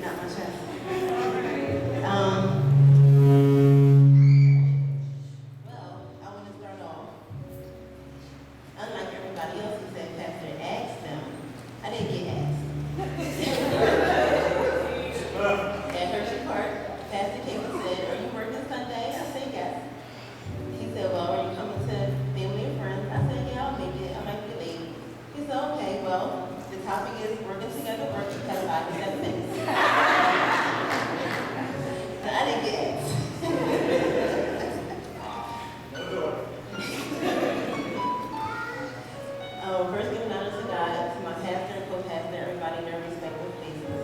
getting out my chest. Well, I want to start off. Unlike everybody else who said Pastor asked them, I didn't get asked. At Hershey Park, Pastor came and said, "Are you working Sunday?" I said, "Yes." He said, "Well, are you coming to family and friends?" I said, "Yeah, I'll make it. I might be late." He said, "Okay, well, the topic is working together, work to have 5 to 7 minutes." So I didn't get asked. First giving honor to God, to my pastor and co-pastor, everybody in their respective places.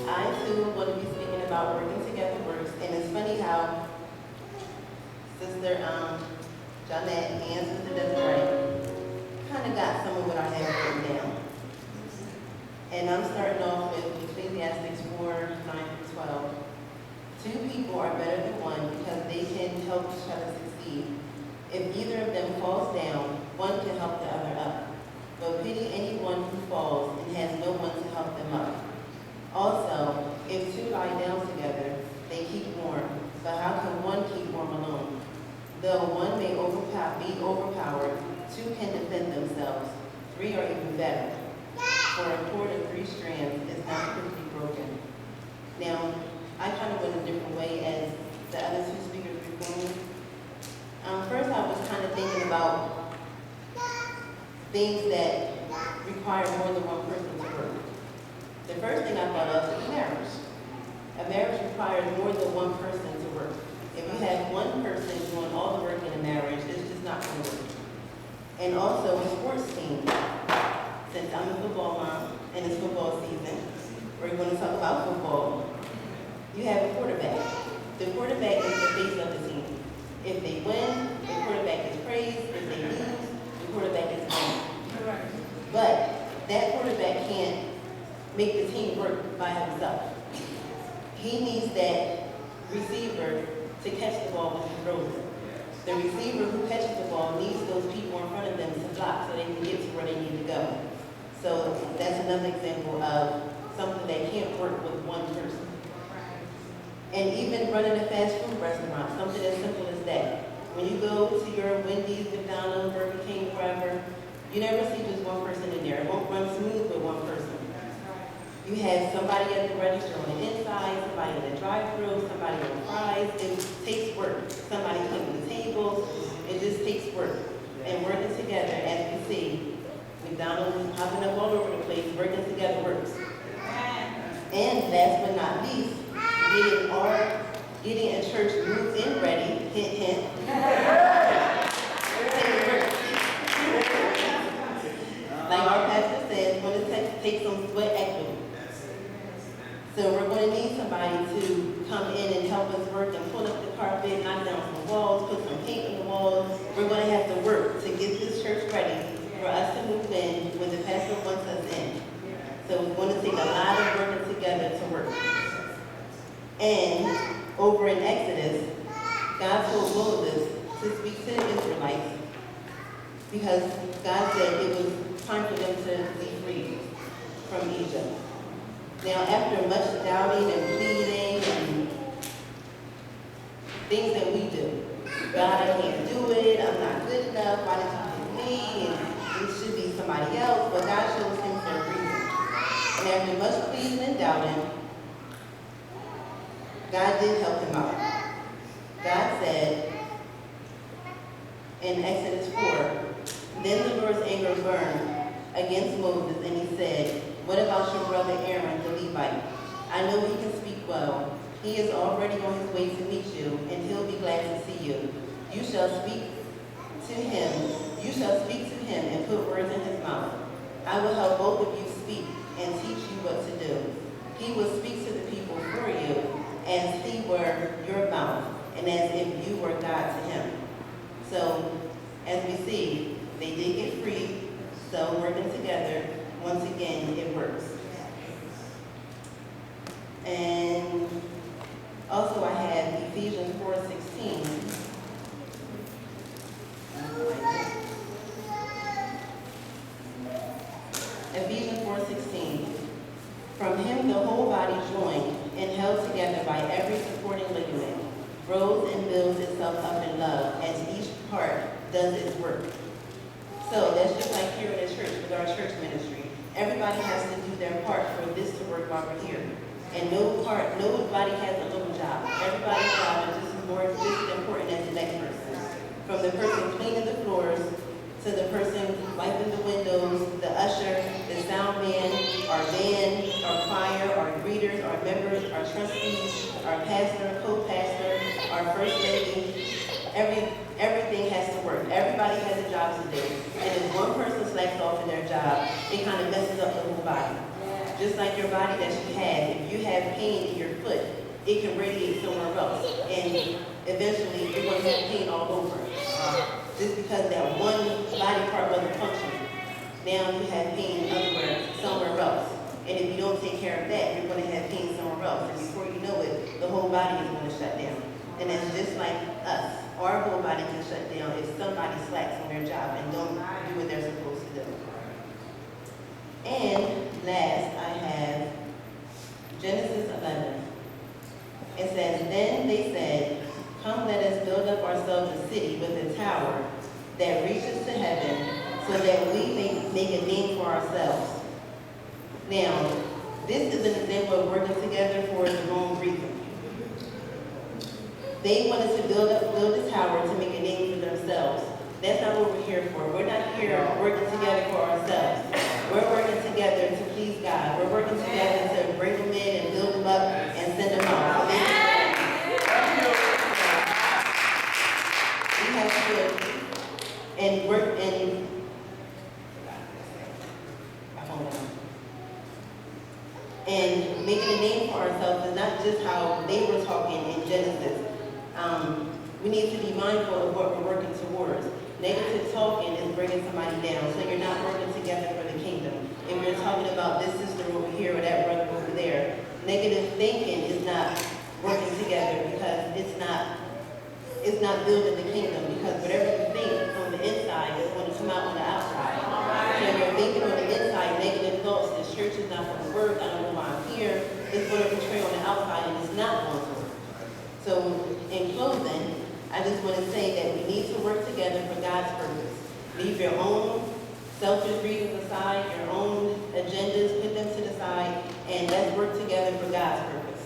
I too want to be speaking about working together works, and it's funny how Sister Jonette and Sister Desiree kind of got some of what I have written down. And I'm starting off with Ecclesiastes 4:9-12. 2 people are better than one because they can help each other succeed. If either of them falls down, one can help the other up. But pity anyone who falls and has no one to help them up. Also, if 2 lie down together, they keep warm. But how can one keep warm alone? Though one may be overpowered, 2 can defend themselves. 3 are even better. For a cord of 3 strands is not quickly broken. Now, I kind of went a different way as the other 2 speakers before me. First, I was kind of thinking about things that require more than one person to work. The first thing I thought of is marriage. A marriage requires more than one person to work. If you have one person doing all the work in a marriage, it's just not going to work. And also a sports team. Since I'm a football mom and it's football season, we're going to talk about football. You have a quarterback. The quarterback is the face of the team. If they win, the quarterback is praised. If they lose, the quarterback is blamed. But that quarterback can't make the team work by himself. He needs that receiver to catch the ball when he throws it. The receiver who catches the ball needs those people in front of them to block so they can get to where they need to go. So that's another example of something that can't work with one person. And even running a fast food restaurant, something as simple as that. When you go to your Wendy's, McDonald's, Burger King, wherever, you never see just one person in there. It won't run smooth with one person. You have somebody at the register on the inside, somebody in the drive-thru, somebody on fries. It takes work. Somebody cleaning the tables. It just takes work. And working together, as you see, McDonald's is popping up all over the place. Working together works. And last but not least, getting a church moved in ready, hint, hint. Like our pastor says, we're going to take some sweat equity. So we're going to need somebody to come in and help us work and pull up the carpet, knock down some walls, put some paint on the walls. We're going to have to work to get this church ready for us to move in when the pastor wants us in. So it's going to take a lot of working together to work. And over in Exodus, God told Moses to speak to the Israelites because God said it was time for them to be free from Egypt. Now, after much doubting and pleading and things that we do, God, I can't do it, I'm not good enough, why did you pick me, and it should be somebody else, but God shows him their reason. And after much pleading and doubting, God did help him out. God said in Exodus 4, then the Lord's anger burned against Moses, and he said, "What about your brother Aaron, the Levite? I know he can speak well. He is already on his way to meet you, and he'll be glad to see you. You shall speak to him and put words in his mouth. I will help both of you speak and teach you what to do. He will speak to the people for you as he were your mouth, and as if you were God to him." So, as we see, they did get free, so working together, once again, it works. And also I have Ephesians 4:16. Ephesians 4:16. From From him the whole body joined and held together by every supporting ligament, grows and builds itself up in love as each part does its work. So that's just like here in the church with our church ministry. Everybody has to do their part for this to work while we're here. And nobody has a little job. Everybody's job is just as important as the next person. From the person cleaning the floors to the person wiping the windows, the usher, the sound man, our band, our choir, our greeters, our members, our trustees, our pastor, co-pastor, our first lady. Everything has to work. Everybody has a job to do. And if one person slacks off in their job, it kind of messes up the whole body. Just like your body that you have, if you have pain in your foot, it can radiate somewhere else. And eventually, you're going to have pain all over. Just because that one body part wasn't functioning. Now you have pain somewhere else. And if you don't take care of that, you're going to have pain somewhere else. And before you know it, the whole body is going to shut down. And it's just like us. Our whole body can shut down if somebody slacks on their job and don't do what they're supposed to do. And last, I have Genesis 11. It says, then they said, come let us build up ourselves a city with a tower that reaches to heaven so that we may make a name for ourselves. Now, this is an example of working together for the wrong reason. They wanted to build a tower to make a name for themselves. That's not what we're here for. We're not here working together for ourselves. We're working together to please God. We're working together to bring them in and build them up and send them out. We have to and work and making a name for ourselves is not just how they were talking in Genesis. We need to be mindful of what we're working towards. Negative talking is bringing somebody down, so you're not working together for the kingdom. If you're talking about this sister over here or that brother over there, negative thinking is not working together because it's not building the kingdom, because whatever you think on the inside is going to come out on the outside. So if you're thinking on the inside negative thoughts, this church is not going to work, I don't know why I'm here, it's going to portray on the outside and it's not going to work. So in closing, I just want to say that we need to work together for God's purpose. Leave your own selfish reasons aside, your own agendas, put them to the side, and let's work together for God's purpose.